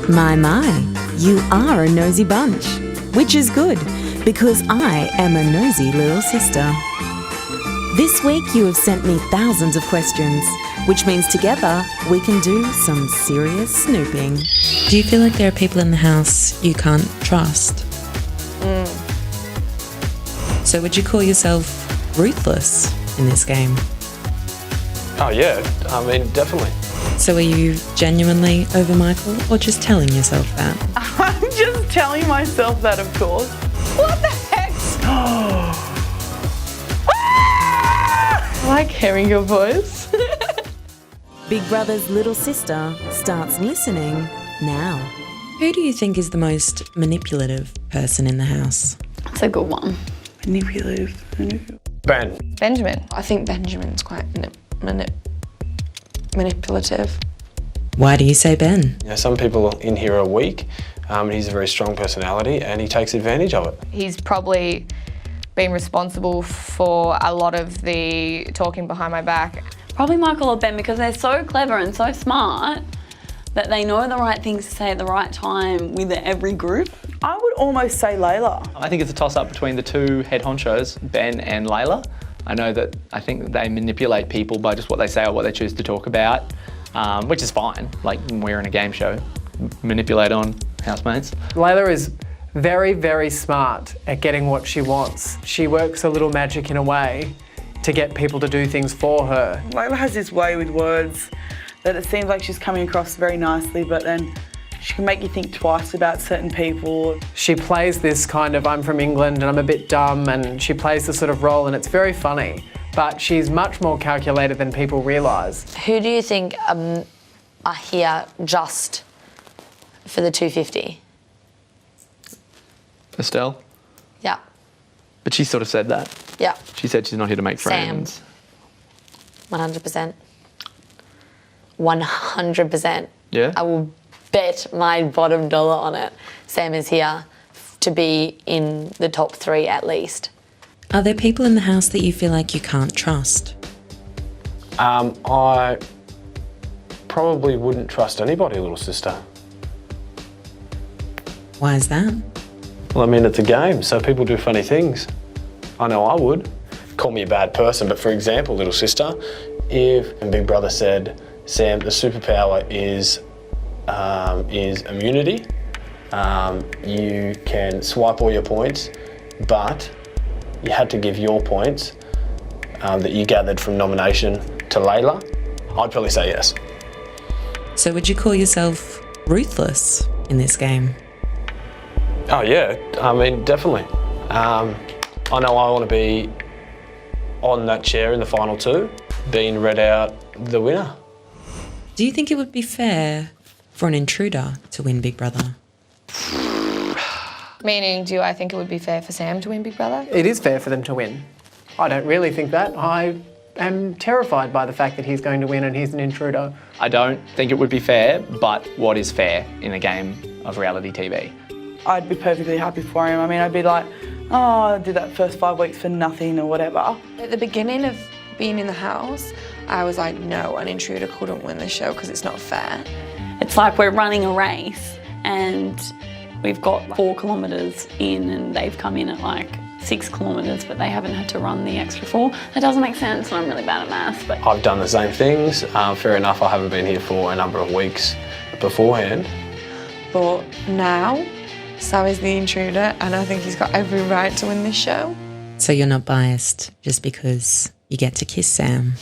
My, you are a nosy bunch, which is good because I am a nosy little sister. This week you have sent me thousands of questions, which means together we can do some serious snooping. Do you feel like there are people in the house you can't trust? So would you call yourself ruthless in this game? Oh yeah, I mean, definitely. So are you genuinely over Michael or just telling yourself that? I'm just telling myself that, of course. What the heck? I like hearing your voice. Big Brother's little sister starts listening now. Who do you think is the most manipulative person in the house? That's a good one. Manipulative. Ben. Benjamin. I think Benjamin's quite manipulative. Why do you say Ben? You know, some people in here are weak. He's a very strong personality and he takes advantage of it. He's probably been responsible for a lot of the talking behind my back. Probably Michael or Ben, because they're so clever and so smart that they know the right things to say at the right time with every group. I would almost say Layla. I think it's a toss-up between the two head honchos, Ben and Layla. I think that they manipulate people by just what they say or what they choose to talk about, which is fine. Like, we're in a game show, manipulate on housemates. Layla is very, very smart at getting what she wants. She works a little magic in a way to get people to do things for her. Layla has this way with words that it seems like she's coming across very nicely, but then she can make you think twice about certain people. She plays this kind of, I'm from England and I'm a bit dumb, and she plays this sort of role and it's very funny, but she's much more calculated than people realise. Who do you think are here just for the 250? Estelle? Yeah. But she sort of said that. Yeah. She said she's not here to make friends. 100%. 100%. Yeah? I will bet my bottom dollar on it. Sam is here to be in the top 3 at least. Are there people in the house that you feel like you can't trust? I probably wouldn't trust anybody, little sister. Why is that? Well, I mean, it's a game, so people do funny things. I know I would. Call me a bad person, but for example, little sister, if Big Brother said, Sam, the superpower is immunity. You can swipe all your points, but you had to give your points that you gathered from nomination to Layla, I'd probably say yes. So would you call yourself ruthless in this game? Oh yeah, I mean, definitely. I know I want to be on that chair in the final 2, being read out the winner. Do you think it would be fair for an intruder to win Big Brother? Meaning, do I think it would be fair for Sam to win Big Brother? It is fair for them to win. I don't really think that. I am terrified by the fact that he's going to win and he's an intruder. I don't think it would be fair, but what is fair in a game of reality TV? I'd be perfectly happy for him. I mean, I'd be like, oh, I did that first 5 weeks for nothing or whatever. At the beginning of being in the house, I was like, no, an intruder couldn't win the show because it's not fair. It's like we're running a race and we've got 4 kilometres in and they've come in at like 6 kilometres, but they haven't had to run the extra 4. That doesn't make sense, and I'm really bad at maths. But I've done the same things. Fair enough, I haven't been here for a number of weeks beforehand. But now, Sam is the intruder, and I think he's got every right to win this show. So you're not biased just because you get to kiss Sam?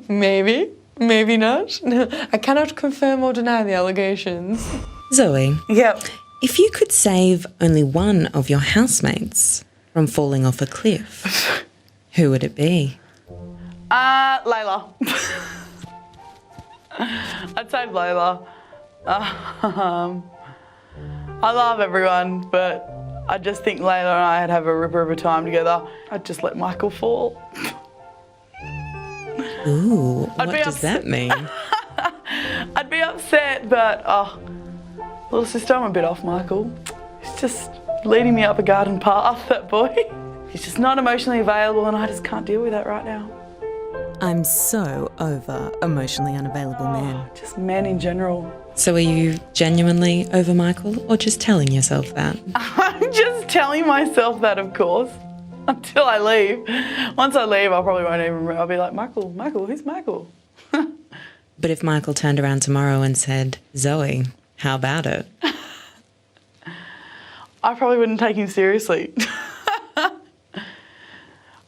Maybe, maybe not. I cannot confirm or deny the allegations. Zoe? Yep. If you could save only one of your housemates from falling off a cliff, who would it be? Layla. I'd say Layla. I love everyone, but I just think Layla and I'd have a ripper of a time together. I'd just let Michael fall. Ooh, I'd what be does upset. that mean? I'd be upset, but little sister, I'm a bit off Michael. He's just leading me up a garden path, that boy. He's just not emotionally available and I just can't deal with that right now. I'm so over emotionally unavailable men. Just men in general. So are you genuinely over Michael or just telling yourself that? I'm just telling myself that, of course, until I leave. Once I leave, I probably won't even remember. I'll be like, Michael, who's Michael? But if Michael turned around tomorrow and said, Zoe, how about it? I probably wouldn't take him seriously.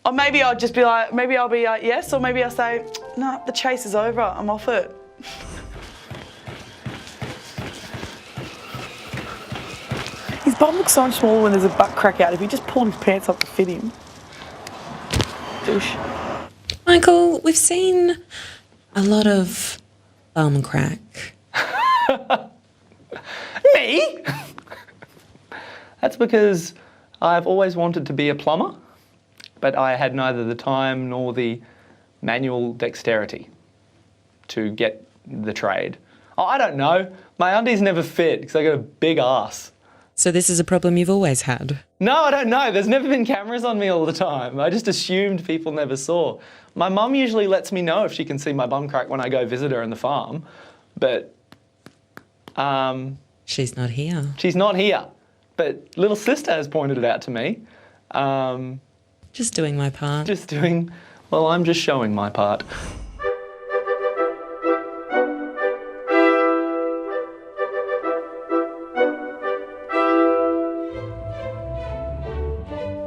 Or maybe I'll just be like, maybe I'll be like, yes, or maybe I'll say, no, the chase is over, I'm off it. His bum looks so much smaller when there's a butt crack out. If he just pulled his pants up to fit him. Douche. Michael, we've seen a lot of bum crack. Me? That's because I've always wanted to be a plumber, but I had neither the time nor the manual dexterity to get the trade. Oh, I don't know. My undies never fit because I got a big ass. So this is a problem you've always had? No, I don't know. There's never been cameras on me all the time. I just assumed people never saw. My mum usually lets me know if she can see my bum crack when I go visit her in the farm, but she's not here. She's not here, but little sister has pointed it out to me. Just doing my part. I'm just showing my part.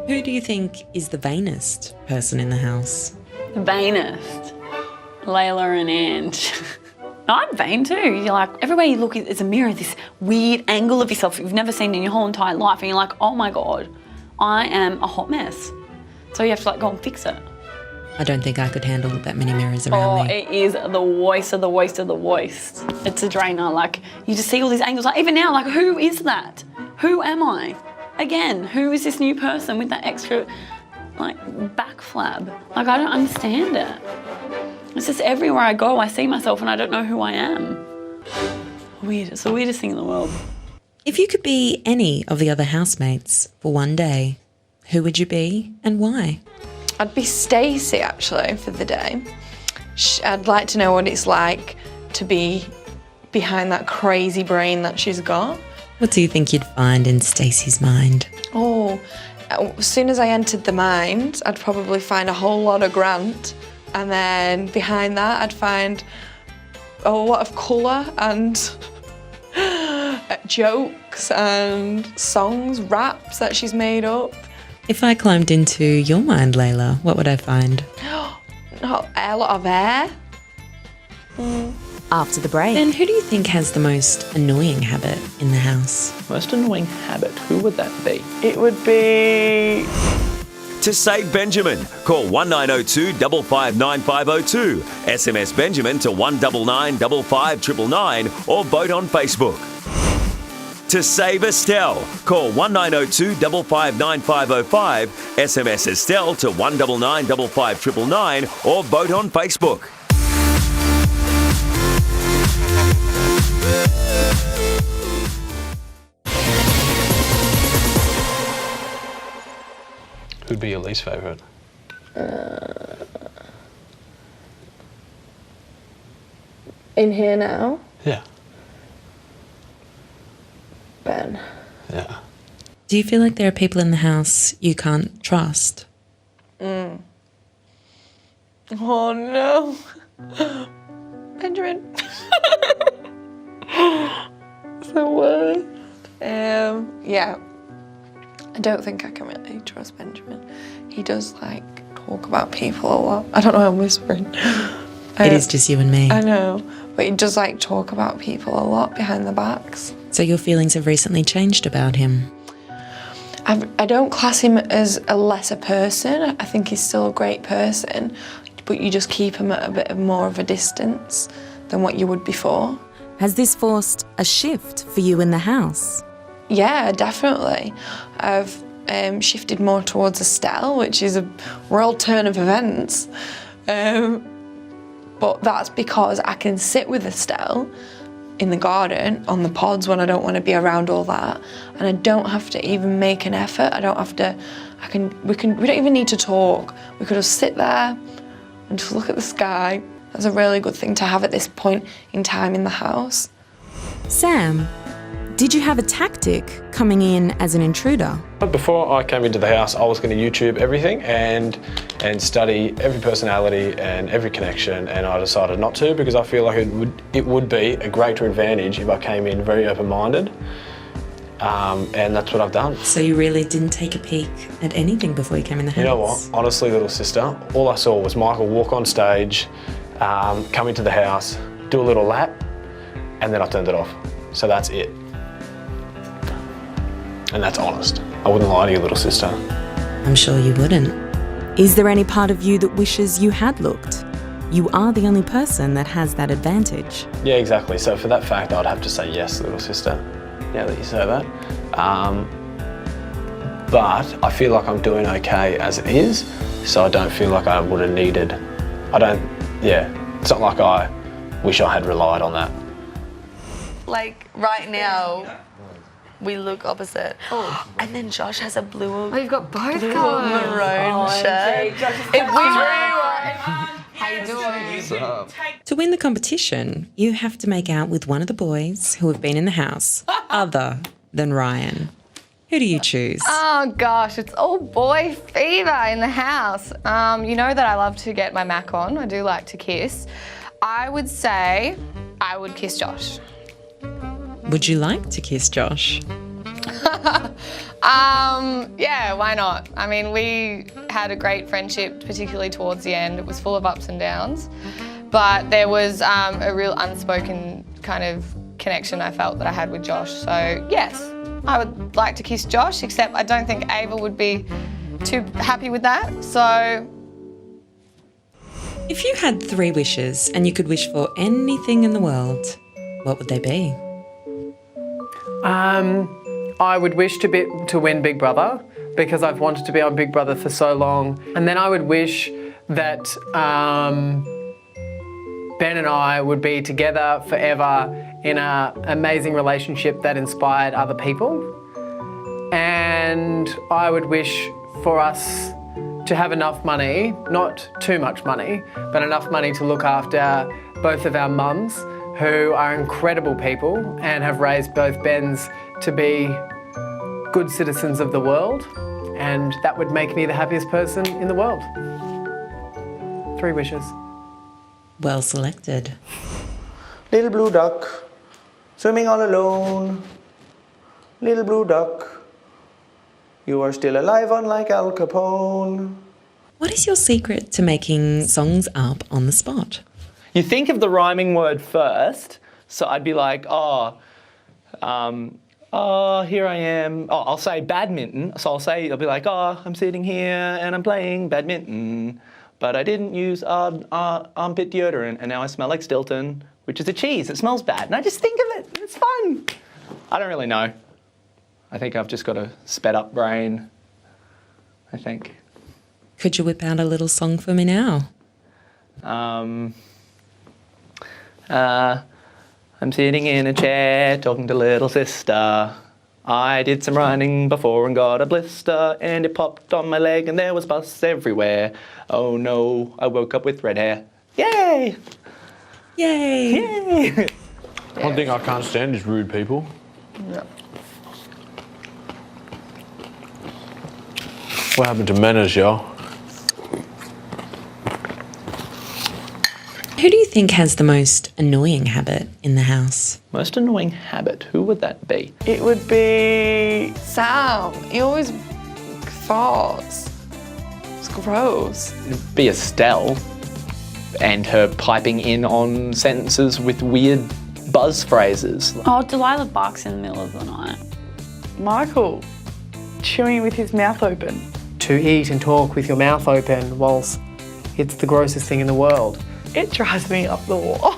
Who do you think is the vainest person in the house? The vainest? Layla and Ange. No, I'm vain too. You're like, everywhere you look is a mirror, this weird angle of yourself you've never seen in your whole entire life, and you're like, oh my God, I am a hot mess. So you have to like go and fix it. I don't think I could handle that many mirrors around me. It is the worst of the worst of the worst. It's a drainer. Like, you just see all these angles. Like, even now, like, who is that? Who am I? Again, who is this new person with that extra, like, back flab? Like, I don't understand it. It's just everywhere I go, I see myself and I don't know who I am. Weird. It's the weirdest thing in the world. If you could be any of the other housemates for one day, who would you be and why? I'd be Stacey, actually, for the day. I'd like to know what it's like to be behind that crazy brain that she's got. What do you think you'd find in Stacey's mind? Oh, as soon as I entered the mind, I'd probably find a whole lot of Grant, and then behind that I'd find a lot of colour and jokes and songs, raps that she's made up. If I climbed into your mind, Layla, what would I find? A lot of hair. After the break, then who do you think has the most annoying habit in the house? Most annoying habit, who would that be? It would be... To save Benjamin, call 1902 559 502, SMS Benjamin to 199 55999 or vote on Facebook. To save Estelle, call 1902 559 505, SMS Estelle to 199 55999 or vote on Facebook. Who'd be your least favourite? In here now? Yeah. Ben. Yeah. Do you feel like there are people in the house you can't trust? Oh no. Benjamin. It's the worst. Yeah. I don't think I can really trust Benjamin. He does like talk about people a lot. I don't know why I'm whispering. It is just you and me. I know, but he does like talk about people a lot behind their backs. So your feelings have recently changed about him? I don't class him as a lesser person. I think he's still a great person, but you just keep him at a bit more of a distance than what you would before. Has this forced a shift for you in the house? Yeah, definitely. I've shifted more towards Estelle, which is a real turn of events. But that's because I can sit with Estelle in the garden, on the pods when I don't want to be around all that, and I don't have to even make an effort. I don't have to, we don't even need to talk. We could just sit there and just look at the sky. That's a really good thing to have at this point in time in the house. Sam, did you have a tactic coming in as an intruder? But before I came into the house, I was going to YouTube everything and study every personality and every connection, and I decided not to because I feel like it would be a greater advantage if I came in very open-minded, and that's what I've done. So you really didn't take a peek at anything before you came in the house? You know what? Honestly, little sister, all I saw was Michael walk on stage, come into the house, do a little lap, and then I turned it off. So that's it. And that's honest. I wouldn't lie to you, little sister. I'm sure you wouldn't. Is there any part of you that wishes you had looked? You are the only person that has that advantage. Yeah, exactly. So for that fact, I'd have to say yes, little sister, now that you say that. But I feel like I'm doing okay as it is, so I don't feel like I would have needed, it's not like I wish I had relied on that. Like right now, we look opposite. Oh, and then Josh has a blue. Oh, you've got both blue colours. maroon shirt. If we How you doing? To win the competition, you have to make out with one of the boys who have been in the house, other than Ryan. Who do you choose? Oh gosh, it's all boy fever in the house. You know that I love to get my Mac on. I do like to kiss. I would say I would kiss Josh. Would you like to kiss Josh? Yeah, why not? I mean, we had a great friendship, particularly towards the end. It was full of ups and downs, but there was a real unspoken kind of connection I felt that I had with Josh. So yes, I would like to kiss Josh, except I don't think Ava would be too happy with that, so. If you had 3 wishes and you could wish for anything in the world, what would they be? I would wish to win Big Brother because I've wanted to be on Big Brother for so long. And then I would wish that Ben and I would be together forever in an amazing relationship that inspired other people. And I would wish for us to have enough money, not too much money, but enough money to look after both of our mums, who are incredible people and have raised both Bens to be good citizens of the world, and that would make me the happiest person in the world. 3 wishes. Well selected. Little blue duck, swimming all alone. Little blue duck, you are still alive unlike Al Capone. What is your secret to making songs up on the spot? You think of the rhyming word first, so I'd be like, here I am. Oh, I'll say badminton. So I'll be like, I'm sitting here and I'm playing badminton, but I didn't use armpit deodorant and now I smell like Stilton, which is a cheese. It smells bad. And I just think of it. It's fun. I don't really know. I think I've just got a sped up brain, I think. Could you whip out a little song for me now? I'm sitting in a chair talking to little sister. I did some running before and got a blister and it popped on my leg and there was pus everywhere. Oh no, I woke up with red hair. Yay! Yay! Yay! One thing I can't stand is rude people. No. What happened to manners, y'all? Who do you think has the most annoying habit in the house? Most annoying habit, who would that be? It would be Sam, he always farts. It's gross. It'd be Estelle and her piping in on sentences with weird buzz phrases. Oh, Delilah barks in the middle of the night. Michael chewing with his mouth open. To eat and talk with your mouth open whilst it's the grossest thing in the world. It drives me up the wall.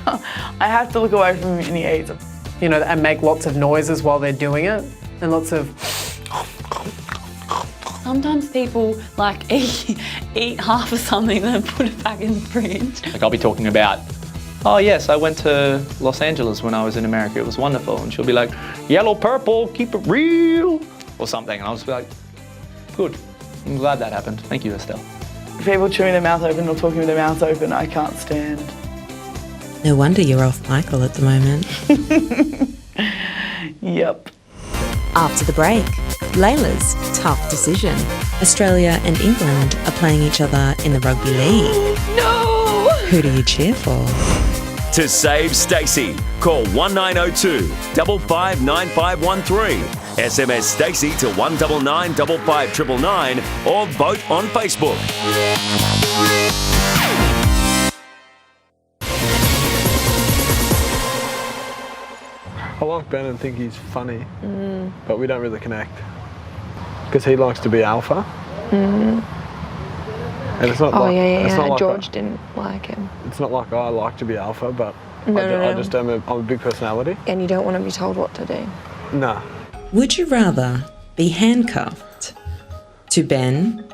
I have to look away from him and he eats it. You know, and make lots of noises while they're doing it, and lots of. Sometimes people like eat half of something and then put it back in the fridge. Like I'll be talking about, oh yes, I went to Los Angeles when I was in America, it was wonderful. And she'll be like, yellow, purple, keep it real, or something. And I'll just be like, good, I'm glad that happened. Thank you, Estelle. People chewing their mouth open or talking with their mouths open, I can't stand. No wonder you're off Michael at the moment. Yep. After the break, Layla's tough decision. Australia and England are playing each other in the rugby league. No! Who do you cheer for? To save Stacey, call 1902 559513. SMS Stacey to 199 55999 or vote on Facebook. I like Ben and think he's funny, but we don't really connect because he likes to be alpha. And it's not it's not like George didn't like him. It's not like I like to be alpha, but No. I just am I'm a big personality. And you don't want to be told what to do. Nah. Would you rather be handcuffed to Ben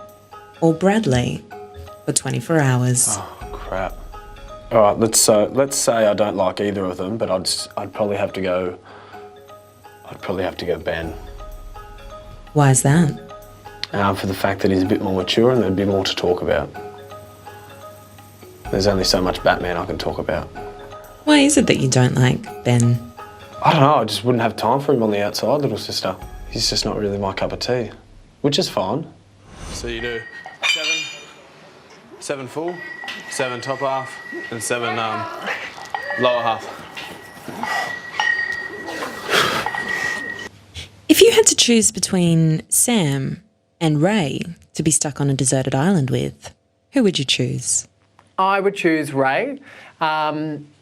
or Bradley for 24 hours? Oh, crap. All right, let's say I don't like either of them, but I'd probably have to go. I'd probably have to go Ben. Why is that? For the fact that he's a bit more mature and there'd be more to talk about. There's only so much Batman I can talk about. Why is it that you don't like Ben? I don't know, I just wouldn't have time for him on the outside, little sister. He's just not really my cup of tea, which is fine. So you do 7 full, 7 top half, and 7 lower half. If you had to choose between Sam and Ray to be stuck on a deserted island with, who would you choose? I would choose Ray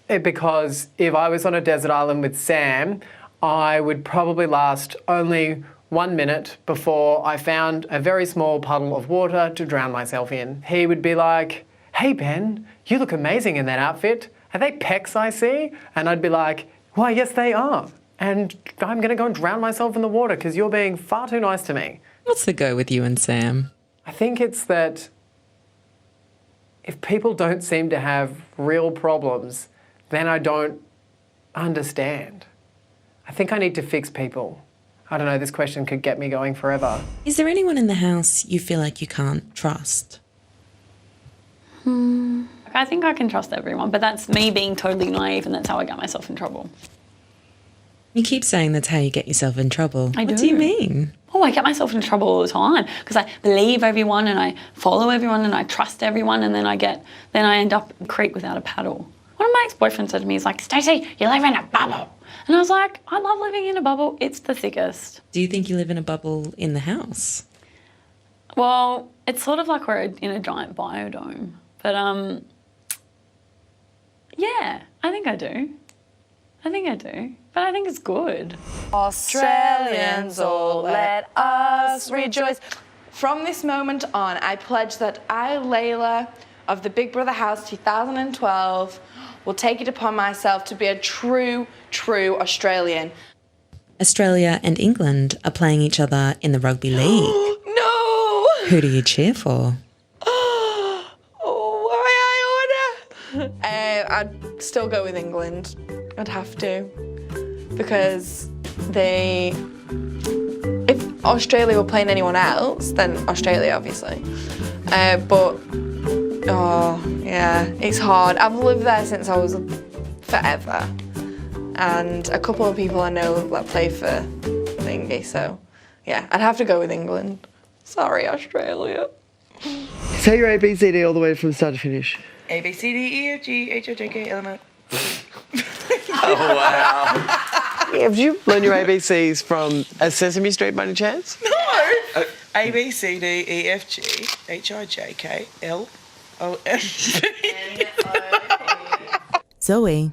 because if I was on a desert island with Sam, I would probably last only 1 minute before I found a very small puddle of water to drown myself in. He would be like, "Hey Ben, you look amazing in that outfit. Are they pecs I see?" And I'd be like, "Why, yes they are. And I'm going to go and drown myself in the water because you're being far too nice to me." What's the go with you and Sam? I think it's that if people don't seem to have real problems, then I don't understand. I think I need to fix people. I don't know, this question could get me going forever. Is there anyone in the house you feel like you can't trust? I think I can trust everyone, but that's me being totally naive and that's how I get myself in trouble. You keep saying that's how you get yourself in trouble. I What do. do you mean? Oh, I get myself in trouble all the time because I believe everyone and I follow everyone and I trust everyone and then I end up in a creek without a paddle. One of my ex-boyfriends said to me, he's like, "Stacey, you live in a bubble." And I was like, I love living in a bubble. It's the thickest. Do you think you live in a bubble in the house? Well, it's sort of like we're in a giant biodome. But, yeah, I think I do. But I think it's good. Australians, oh, let us rejoice. From this moment on, I pledge that I, Layla, of the Big Brother House 2012, will take it upon myself to be a true Australian. Australia and England are playing each other in the rugby league. No! Who do you cheer for? I'd still go with England. I'd have to. Because if Australia were playing anyone else, then Australia, obviously. It's hard. I've lived there since I was forever. And a couple of people I know that play for thingy, so yeah, I'd have to go with England. Sorry, Australia. Say your ABCD all the way from start to finish. A, B, C, D, E, F, G, H, I, J, K, L, M, N. Oh, wow. Have you learned your ABCs from a Sesame Street by any chance? No! A, B, C, D, E, F, G, H, I, J, K, L, O, M, N. Zoe,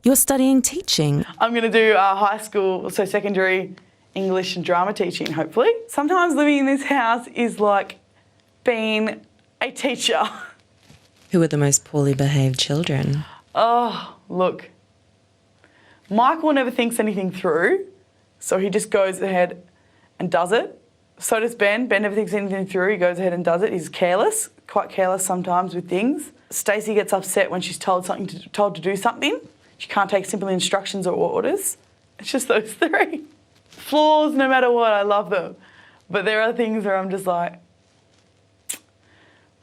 you're studying teaching. I'm going to do high school, so secondary English and drama teaching, hopefully. Sometimes living in this house is like being a teacher. Who are the most poorly behaved children? Oh, look. Michael never thinks anything through, so he just goes ahead and does it. So does Ben. Ben never thinks anything through, he goes ahead and does it. He's careless, quite careless sometimes with things. Stacey gets upset when she's told to do something. She can't take simple instructions or orders. It's just those three. Flaws, no matter what, I love them. But there are things where I'm just like,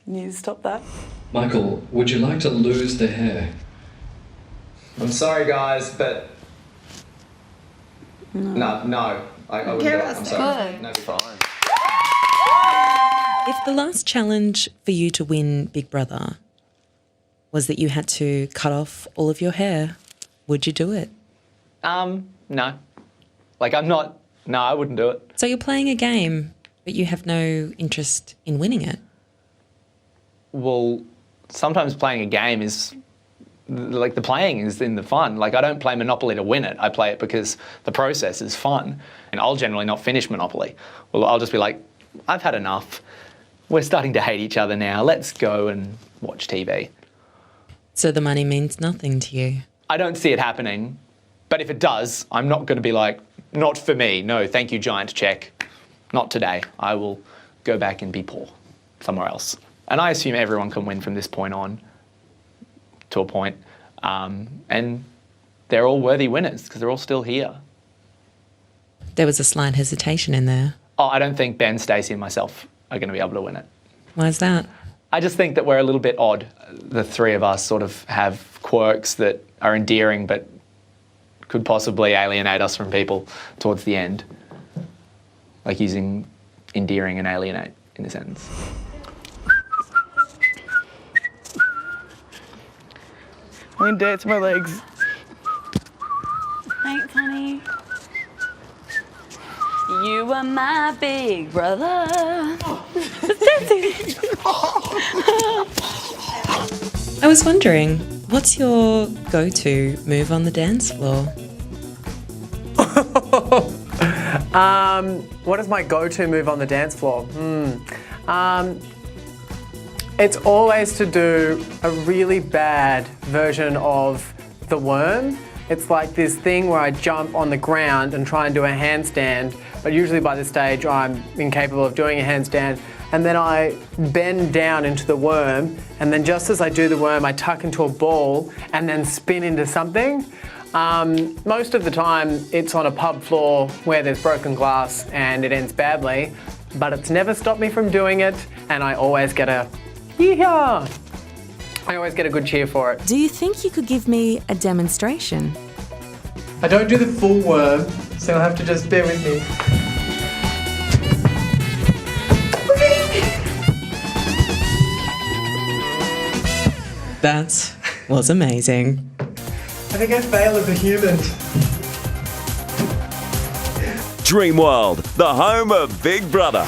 you need to stop that. Michael, would you like to lose the hair? I'm sorry, guys, but no. I wouldn't do it. I'm sorry. No, fine. If the last challenge for you to win Big Brother was that you had to cut off all of your hair, would you do it? No. Like, no, I wouldn't do it. So you're playing a game, but you have no interest in winning it? Well, sometimes playing a game is, like, the playing is in the fun. Like, I don't play Monopoly to win it. I play it because the process is fun. And I'll generally not finish Monopoly. Well, I'll just be like, I've had enough. We're starting to hate each other now. Let's go and watch TV. So the money means nothing to you? I don't see it happening. But if it does, I'm not going to be like, not for me. No, thank you, giant check. Not today. I will go back and be poor somewhere else. And I assume everyone can win from this point on, to a point. And they're all worthy winners because they're all still here. There was a slight hesitation in there. Oh, I don't think Ben, Stacey and myself are going to be able to win it. Why is that? I just think that we're a little bit odd. The three of us sort of have quirks that are endearing but could possibly alienate us from people towards the end. Like using endearing and alienate in a sentence. I'm gonna dance my legs. Thanks, honey. You are my big brother. I was wondering, what's your go-to move on the dance floor? What is my go-to move on the dance floor? It's always to do a really bad version of the worm. It's like this thing where I jump on the ground and try and do a handstand, but usually by this stage I'm incapable of doing a handstand. And then I bend down into the worm, and then just as I do the worm, I tuck into a ball and then spin into something. Most of the time it's on a pub floor where there's broken glass and it ends badly, but it's never stopped me from doing it, and I always get a yee-haw. I always get a good cheer for it. Do you think you could give me a demonstration? I don't do the full worm, so you'll have to just bear with me. That was amazing. I think I fail as a human. Dreamworld, the home of Big Brother.